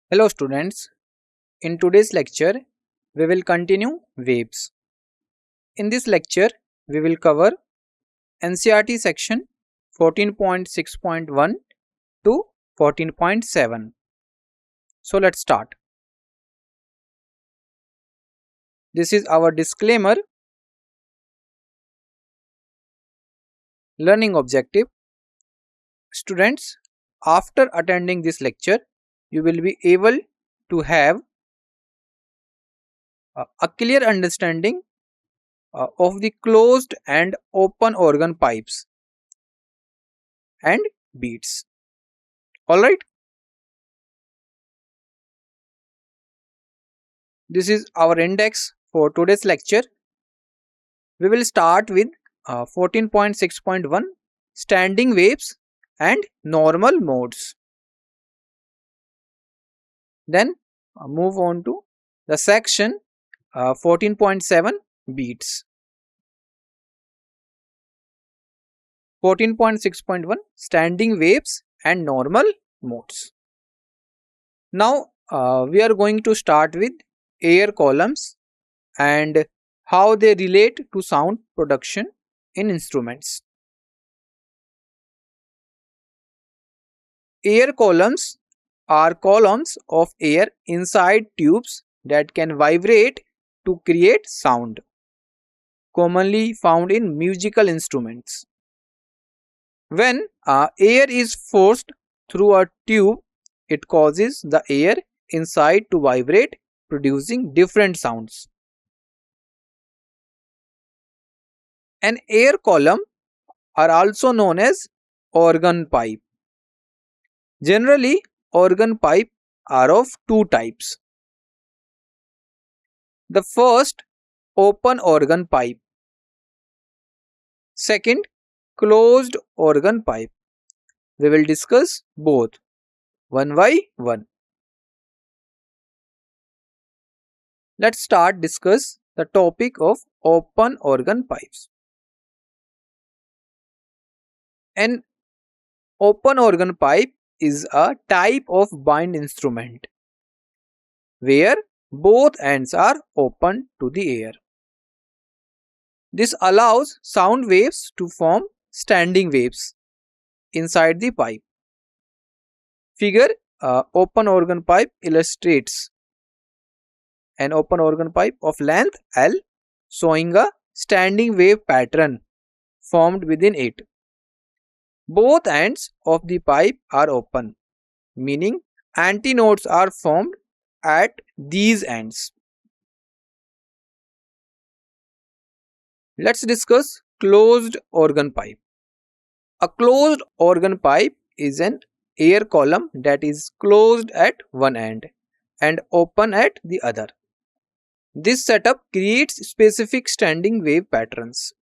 Hello students, in today's lecture we will continue waves. In this lecture we will cover NCERT section 14.6.1 to 14.7. So let's start. This is our disclaimer. Learning objective. Students, after attending this lecture you will be able to have a clear understanding of the closed and open organ pipes and beats. Alright, this is our index for today's lecture. We will start with 14.6.1 standing waves and normal modes. Then move on to the section 14.7 beats. 14.6.1 standing waves and normal modes. Now we are going to start with air columns and how they relate to sound production in instruments. Air columns are columns of air inside tubes that can vibrate to create sound, commonly found in musical instruments. When air is forced through a tube, it causes the air inside to vibrate, producing different sounds. An air column are also known as organ pipe. Generally, organ pipe are of two types. The first, open organ pipe. Second, closed organ pipe. We will discuss both one by one. Let's start discuss the topic of open organ pipes. An open organ pipe is a type of wind instrument where both ends are open to the air. This allows sound waves to form standing waves inside the pipe. Figure open organ pipe illustrates an open organ pipe of length L showing a standing wave pattern formed within it. Both ends of the pipe are open, meaning antinodes are formed at these ends. Let's discuss closed organ pipe. A closed organ pipe is an air column that is closed at one end and open at the other. This setup creates specific standing wave patterns.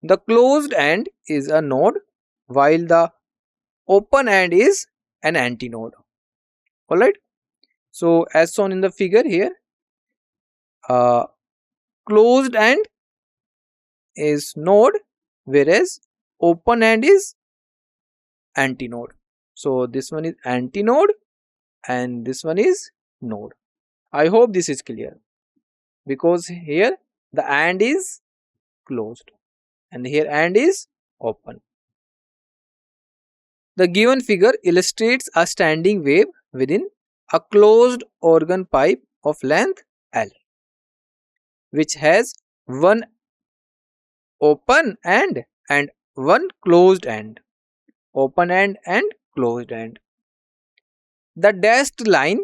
The closed end is a node while the open end is an antinode. Alright, so as shown in the figure here, closed end is node whereas open end is antinode. So this one is antinode and this one is node. I hope this is clear because here the end is closed and here end is open. The given figure illustrates a standing wave within a closed organ pipe of length L, which has one open end and one closed end. Open end and closed end. The dashed line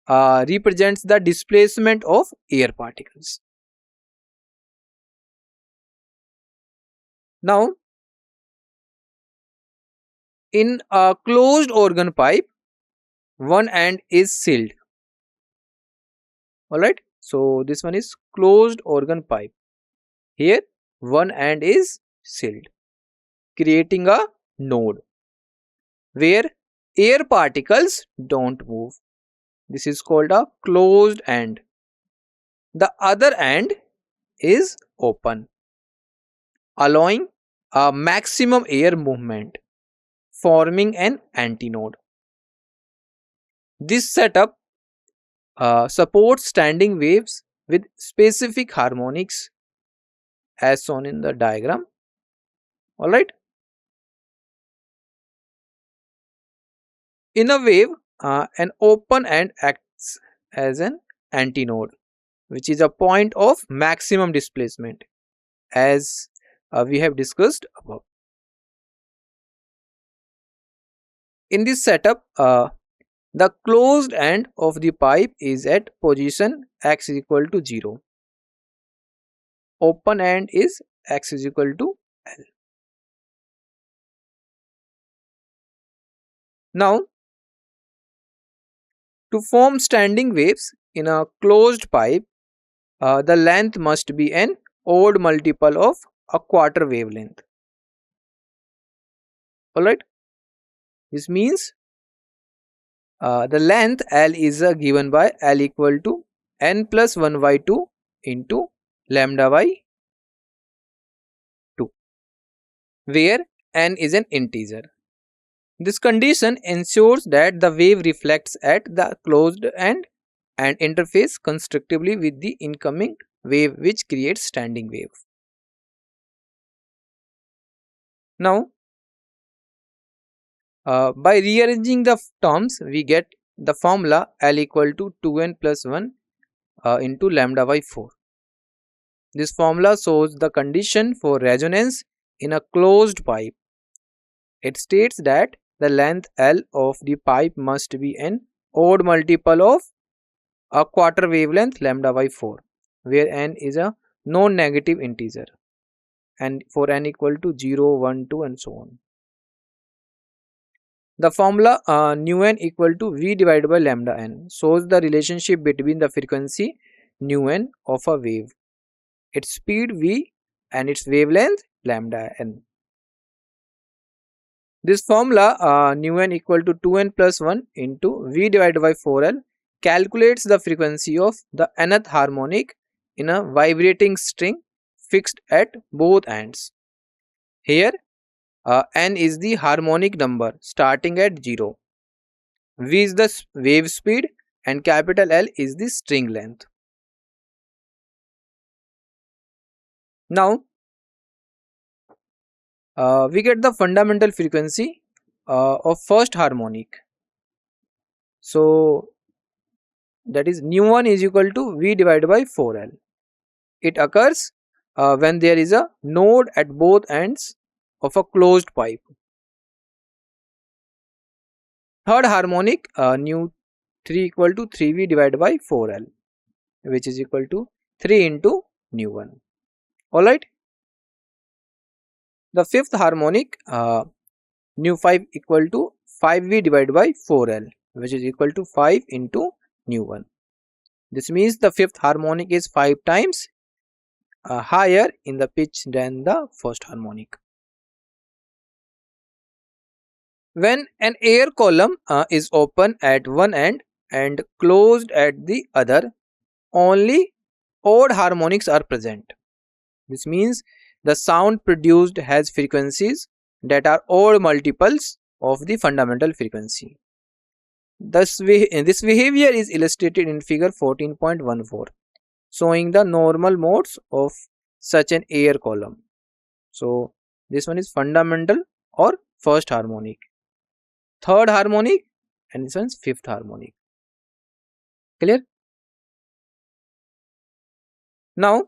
represents the displacement of air particles. Now, in a closed organ pipe, one end is sealed. Alright, so this one is closed organ pipe. Here, one end is sealed, creating a node where air particles don't move. This is called a closed end. The other end is open, allowing a maximum air movement, forming an antinode. This setup supports standing waves with specific harmonics as shown in the diagram. Alright. In a wave, an open end acts as an antinode, which is a point of maximum displacement, as we have discussed above. In this setup, the closed end of the pipe is at position x is equal to 0. Open end is x is equal to L. Now, to form standing waves in a closed pipe, the length must be an odd multiple of a quarter wavelength. Alright, this means the length L is given by L equal to n plus 1 by 2 into lambda by 2, where n is an integer. This condition ensures that the wave reflects at the closed end and interface constructively with the incoming wave, which creates standing wave. Now, by rearranging the terms, we get the formula L equal to 2n plus 1 into lambda by 4. This formula shows the condition for resonance in a closed pipe. It states that the length L of the pipe must be an odd multiple of a quarter wavelength lambda by 4, where n is a non-negative integer, and for n equal to 0, 1, 2 and so on. The formula nu n equal to v divided by lambda n shows the relationship between the frequency nu n of a wave, its speed v and its wavelength lambda n. This formula nu n equal to 2n plus 1 into v divided by 4l calculates the frequency of the nth harmonic in a vibrating string fixed at both ends. Here n is the harmonic number starting at 0, v is the wave speed and capital L is the string length. Now, we get the fundamental frequency of first harmonic. So, that is nu1 is equal to v divided by 4l. It occurs when there is a node at both ends of a closed pipe. Third harmonic, nu3 equal to 3v divided by 4l, which is equal to 3 into nu1. Alright. The fifth harmonic, nu5 equal to 5v divided by 4l, which is equal to 5 into nu1. This means the fifth harmonic is 5 times higher in the pitch than the first harmonic. When an air column is open at one end and closed at the other, only odd harmonics are present. This means the sound produced has frequencies that are odd multiples of the fundamental frequency. This behavior is illustrated in figure 14.14, showing the normal modes of such an air column. So, this one is fundamental or first harmonic, third harmonic, and this one is fifth harmonic. Clear? Now,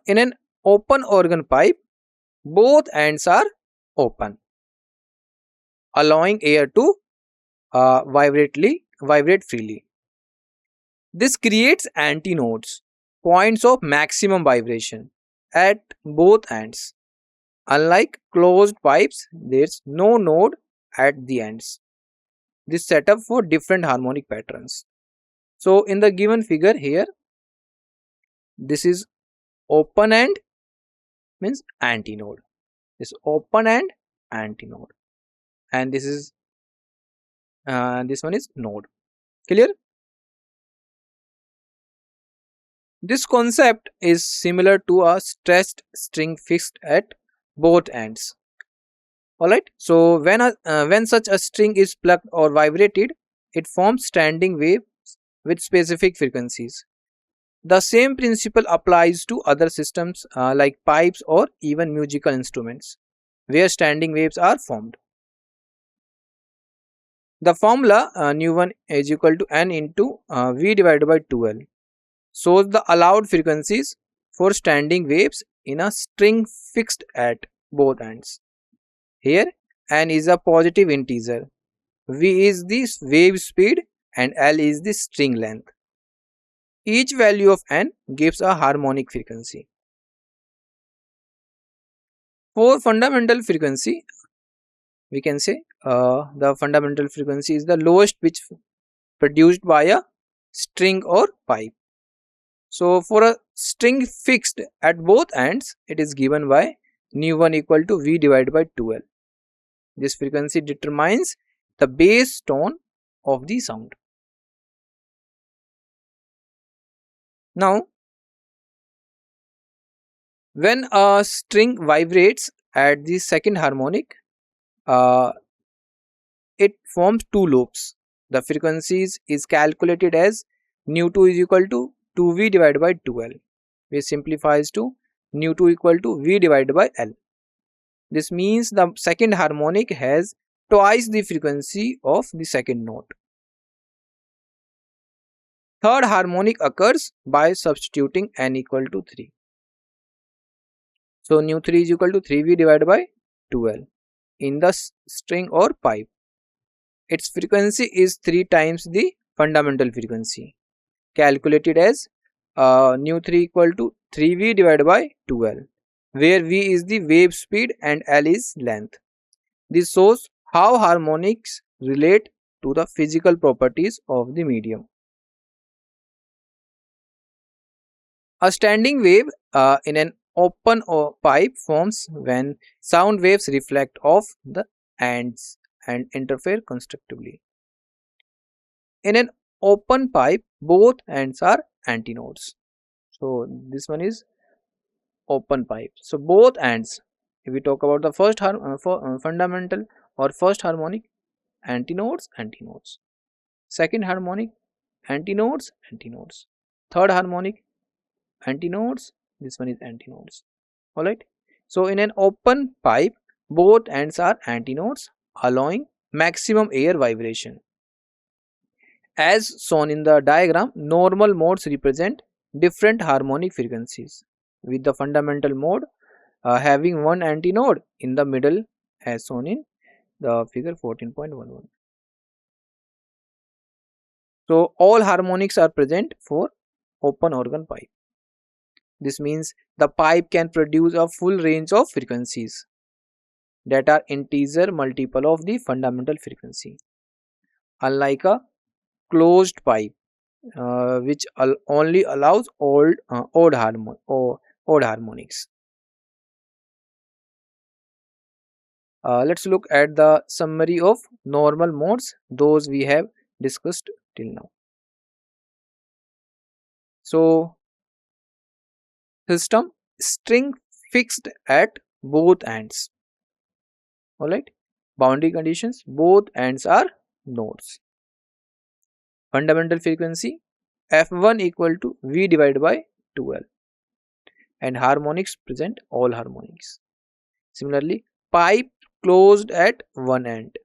in an open organ pipe, both ends are open, allowing air to vibrate freely. This creates antinodes, points of maximum vibration at both ends. Unlike closed pipes, there is no node at the ends. This setup for different harmonic patterns. So, in the given figure here, this is open end means antinode. This open end antinode, and this is this one is node. Clear? This concept is similar to a stressed string fixed at both ends. Alright, so when such a string is plucked or vibrated, it forms standing waves with specific frequencies. The same principle applies to other systems like pipes or even musical instruments, where standing waves are formed. The formula nu1 is equal to n into v divided by 2l shows the allowed frequencies for standing waves in a string fixed at both ends. Here n is a positive integer, v is the wave speed and l is the string length. Each value of n gives a harmonic frequency. For fundamental frequency, we can say the fundamental frequency is the lowest pitch produced by a string or pipe. So for a string fixed at both ends, it is given by nu1 equal to v divided by 2l. This frequency determines the bass tone of the sound. Now, when a string vibrates at the second harmonic, it forms two loops. The frequencies is calculated as nu2 is equal to 2v divided by 2l, which simplifies to nu2 equal to v divided by l. This means the second harmonic has twice the frequency of the second note. Third harmonic occurs by substituting n equal to 3. So nu3 is equal to 3v divided by 2l in the string or pipe. Its frequency is 3 times the fundamental frequency, calculated as nu3 equal to 3v divided by 2l, where v is the wave speed and l is length. This shows how harmonics relate to the physical properties of the medium. A standing wave in an open pipe forms when sound waves reflect off the ends and interfere constructively. In an open pipe, both ends are antinodes. So this one is open pipe. So both ends, if we talk about the first fundamental or first harmonic, antinodes, antinodes. Second harmonic, antinodes, antinodes. Third harmonic, antinodes. This one is antinodes. Alright. So in an open pipe, both ends are antinodes, allowing maximum air vibration. As shown in the diagram, normal modes represent different harmonic frequencies, with the fundamental mode having one antinode in the middle, as shown in the figure 14.11. So all harmonics are present for open organ pipe. This means the pipe can produce a full range of frequencies that are integer multiple of the fundamental frequency, unlike a closed pipe which only allows odd harmonics. Let's look at the summary of normal modes, those we have discussed till now. So system, string fixed at both ends. Alright, boundary conditions, both ends are nodes. Fundamental frequency f1 equal to v divided by 2l, and harmonics present all harmonics. Similarly, pipe closed at one end.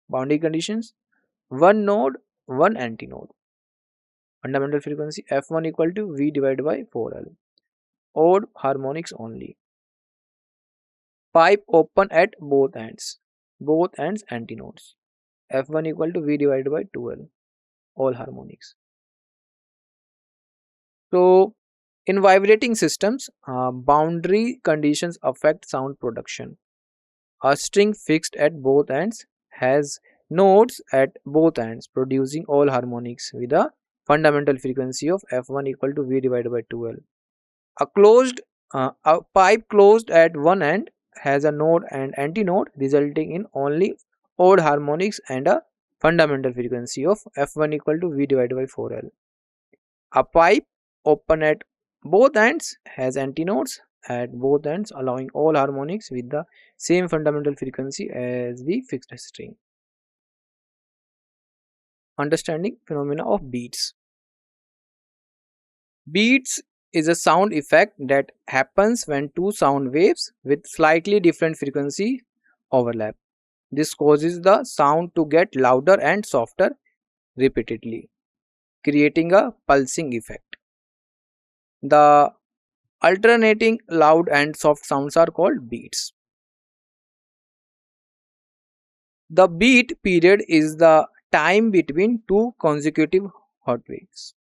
Boundary conditions, one node, one antinode. Fundamental frequency f1 equal to v divided by 4l. Odd harmonics only. Pipe open at both ends antinodes. f1 equal to v divided by 2l. All harmonics. So in vibrating systems, boundary conditions affect sound production. A string fixed at both ends has nodes at both ends producing all harmonics with a fundamental frequency of f1 equal to v divided by 2l. A pipe closed at one end has a node and antinode, resulting in only odd harmonics and a fundamental frequency of f1 equal to v divided by 4l. A pipe open at both ends has antinodes at both ends, allowing all harmonics with the same fundamental frequency as the fixed string. Understanding phenomena of beats. Beats is a sound effect that happens when two sound waves with slightly different frequency overlap. This causes the sound to get louder and softer repeatedly, creating a pulsing effect. The alternating loud and soft sounds are called beats. The beat period is the time between two consecutive heartbeats.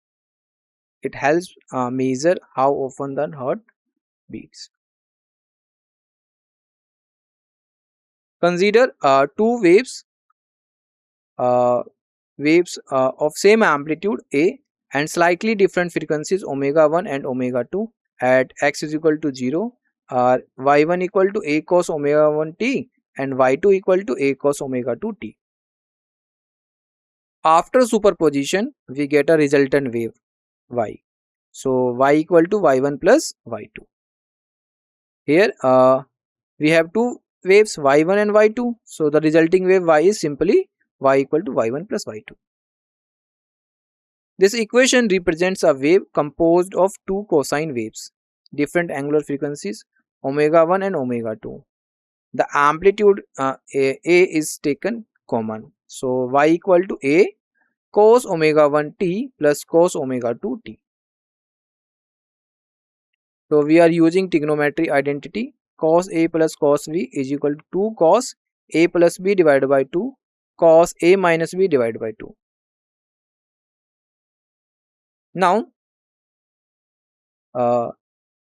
It helps measure how often the heart beats. Consider uh, waves of same amplitude A and slightly different frequencies omega 1 and omega 2 at x is equal to 0 are y1 equal to a cos omega 1 t and y2 equal to a cos omega 2 t. After superposition, we get a resultant wave y. So y equal to y1 plus y2. Here we have two waves y1 and y2. So the resulting wave y is simply y equal to y1 plus y2. This equation represents a wave composed of two cosine waves, different angular frequencies omega 1 and omega 2. The amplitude a is taken common. So y equal to a cos omega 1 t plus cos omega 2 t. So we are using trigonometry identity. Cos a plus cos b is equal to 2 cos a plus b divided by 2 cos a minus b divided by 2. Now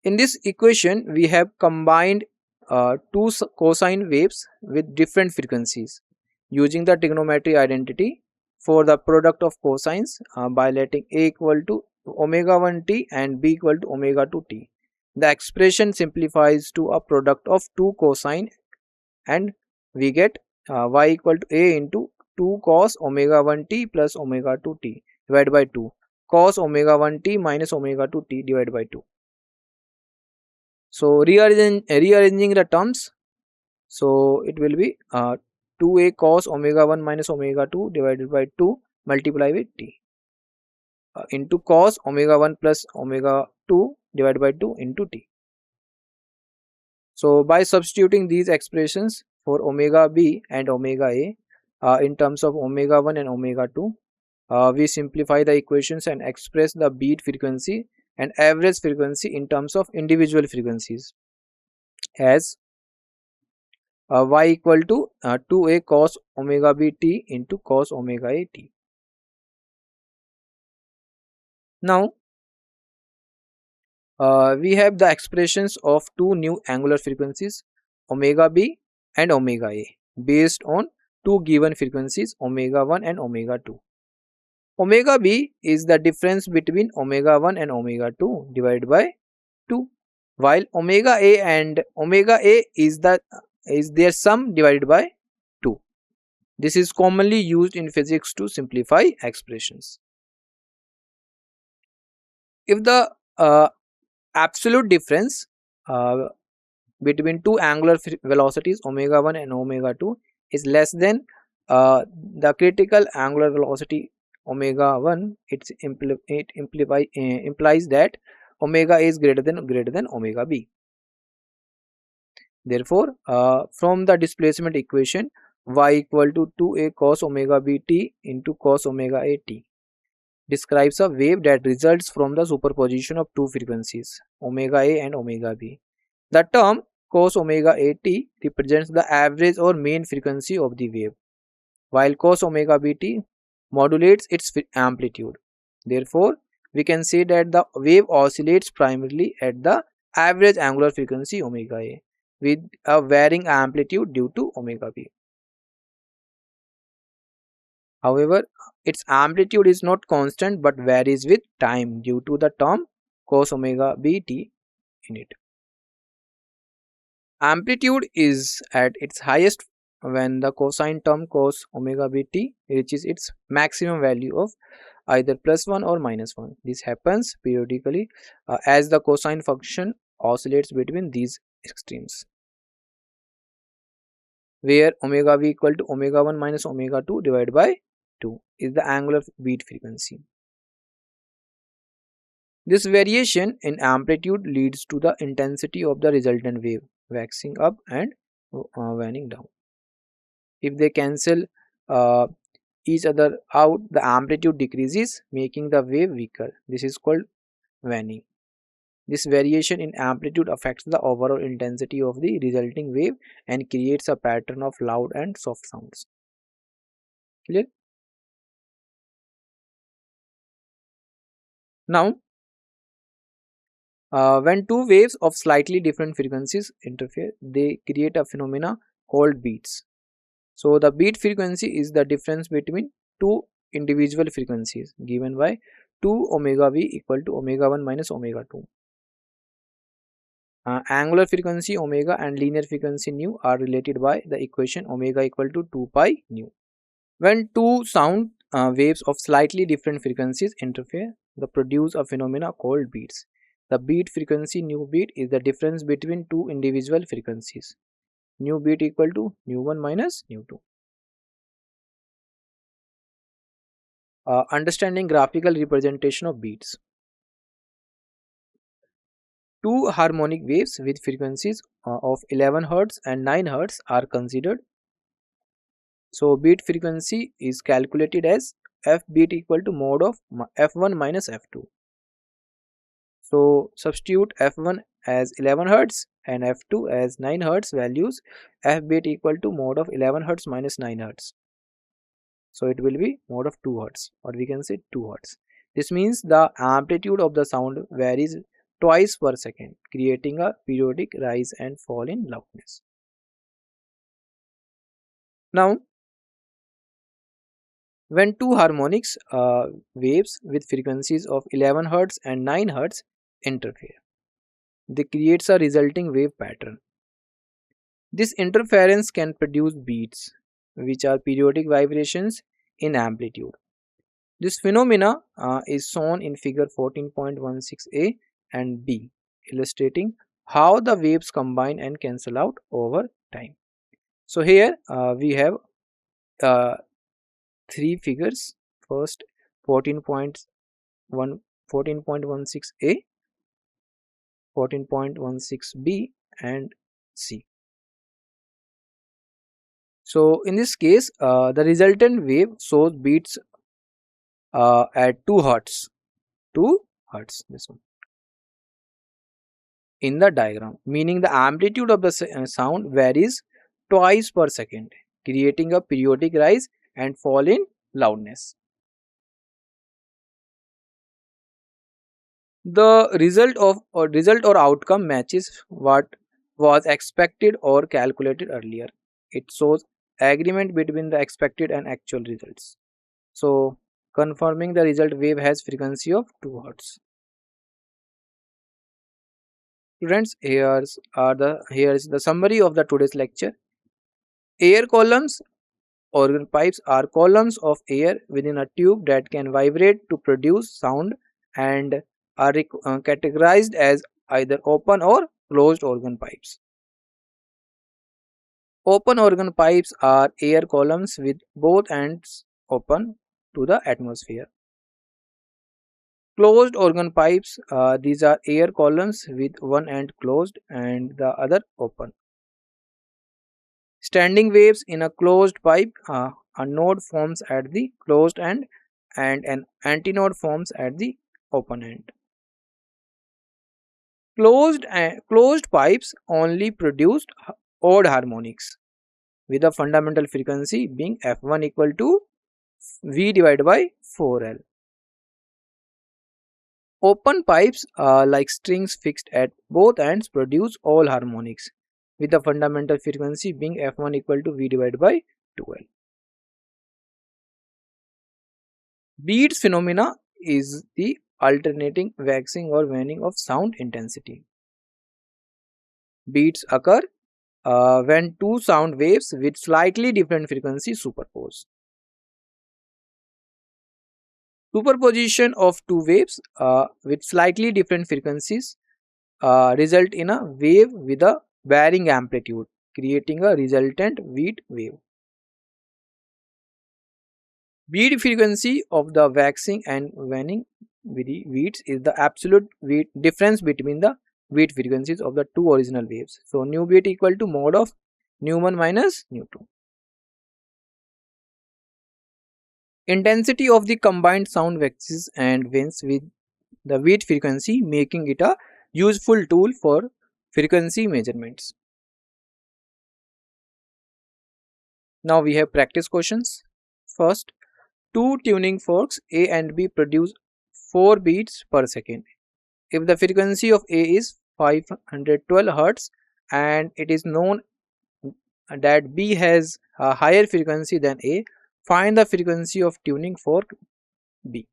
in this equation we have combined two cosine waves with different frequencies using the trigonometry identity for the product of cosines by letting a equal to omega 1 t and b equal to omega 2 t. The expression simplifies to a product of two cosine and we get y equal to a into 2 cos omega 1 t plus omega 2 t divided by 2 cos omega 1 t minus omega 2 t divided by 2. So rearranging the terms, so it will be 2a cos omega 1 minus omega 2 divided by 2 multiply with t into cos omega 1 plus omega 2 divided by 2 into t. So by substituting these expressions for omega b and omega a in terms of omega 1 and omega 2, we simplify the equations and express the beat frequency and average frequency in terms of individual frequencies as y equal to 2a cos omega b t into cos omega a t. Now we have the expressions of two new angular frequencies omega b and omega a based on two given frequencies omega 1 and omega 2. Omega b is the difference between omega 1 and omega 2 divided by 2, while omega a and omega a is their sum divided by 2. This is commonly used in physics to simplify expressions. If the absolute difference between two angular velocities omega 1 and omega 2 is less than the critical angular velocity omega 1, it implies that omega is greater than omega b. Therefore from the displacement equation y equal to 2a cos omega b t into cos omega a t describes a wave that results from the superposition of two frequencies omega a and omega b. The term cos omega a t represents the average or mean frequency of the wave, while cos omega b t modulates its amplitude. Therefore we can say that the wave oscillates primarily at the average angular frequency omega a with a varying amplitude due to omega b. However, its amplitude is not constant but varies with time due to the term cos omega b t in it. Amplitude is at its highest when the cosine term cos omega b t reaches its maximum value of either plus 1 or minus 1. This happens periodically as the cosine function oscillates between these extremes, where omega v equal to omega 1 minus omega 2 divided by 2 is the angular beat frequency. This variation in amplitude leads to the intensity of the resultant wave waxing up and waning down. If they cancel uh, each other out, the amplitude decreases, making the wave weaker. This is called waning. This variation in amplitude affects the overall intensity of the resulting wave and creates a pattern of loud and soft sounds. Clear? Now, when two waves of slightly different frequencies interfere, they create a phenomena called beats. So, the beat frequency is the difference between two individual frequencies given by 2 omega v equal to omega 1 minus omega 2. Angular frequency omega and linear frequency nu are related by the equation omega equal to 2 pi nu. When two sound waves of slightly different frequencies interfere, they produce a phenomena called beats. The beat frequency nu beat is the difference between two individual frequencies. Nu beat equal to nu 1 minus nu 2. Understanding graphical representation of beats. Two harmonic waves with frequencies of 11 Hz and 9 Hz are considered. So beat frequency is calculated as f beat equal to mode of f1 minus f2. So substitute f1 as 11 Hz and f2 as 9 Hz values, f beat equal to mode of 11 Hz minus 9 Hz. So it will be mode of 2 Hz, or we can say 2 Hz. This means the amplitude of the sound varies twice per second, creating a periodic rise and fall in loudness. Now, when two harmonics waves with frequencies of 11 Hz and 9 Hz interfere, they creates a resulting wave pattern. This interference can produce beats, which are periodic vibrations in amplitude. This phenomena is shown in figure 14.16a and b, illustrating how the waves combine and cancel out over time. So here we have three figures. First 14.1, 14.16a, 14.16b and c. So in this case, the resultant wave shows beats at 2 Hz. 2 Hz, this one, in the diagram, meaning the amplitude of the sound varies twice per second, creating a periodic rise and fall in loudness. The result or outcome matches what was expected or calculated earlier. It shows agreement between the expected and actual results. So confirming the result wave has frequency of 2 Hz. Students, here is the summary of the today's lecture. Air columns, organ pipes, are columns of air within a tube that can vibrate to produce sound and are categorized as either open or closed organ pipes. Open organ pipes are air columns with both ends open to the atmosphere. Closed organ pipes, these are air columns with one end closed and the other open. Standing waves in a closed pipe, a node forms at the closed end and an antinode forms at the open end. Closed pipes only produce odd harmonics with a fundamental frequency being f1 equal to v divided by 4L. Open pipes, like strings fixed at both ends, produce all harmonics with the fundamental frequency being f1 equal to v divided by 2L. Beats phenomena is the alternating waxing or waning of sound intensity. Beats occur when two sound waves with slightly different frequencies superpose. Superposition of two waves with slightly different frequencies result in a wave with a varying amplitude, creating a resultant beat wave. Beat frequency of the waxing and waning beats is the absolute beat difference between the beat frequencies of the two original waves. So nu beat equal to mod of nu1 minus nu2. Intensity of the combined sound waxes and wanes with the beat frequency, making it a useful tool for frequency measurements. Now we have practice questions. First, two tuning forks A and B produce 4 beats per second. If the frequency of A is 512 Hz and it is known that B has a higher frequency than A, find the frequency of tuning fork B.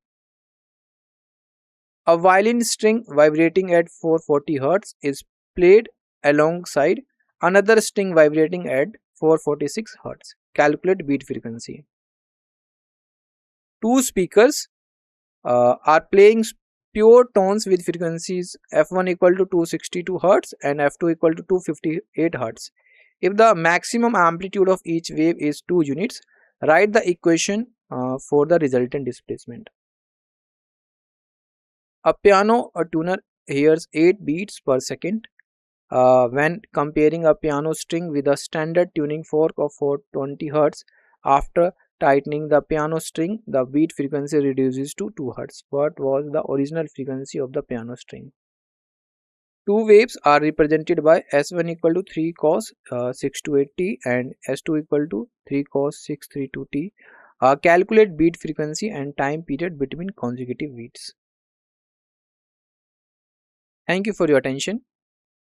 A violin string vibrating at 440 Hz is played alongside another string vibrating at 446 Hz. Calculate beat frequency. Two speakers are playing pure tones with frequencies f1 equal to 262 Hz and f2 equal to 258 Hz. If the maximum amplitude of each wave is 2 units, write the equation for the resultant displacement. A piano tuner hears 8 beats per second. When comparing a piano string with a standard tuning fork of 420 Hz, after tightening the piano string, the beat frequency reduces to 2 Hz. What was the original frequency of the piano string? Two waves are represented by S1 equal to 3 cos 628t and S2 equal to 3 cos 632t. Calculate beat frequency and time period between consecutive beats. Thank you for your attention.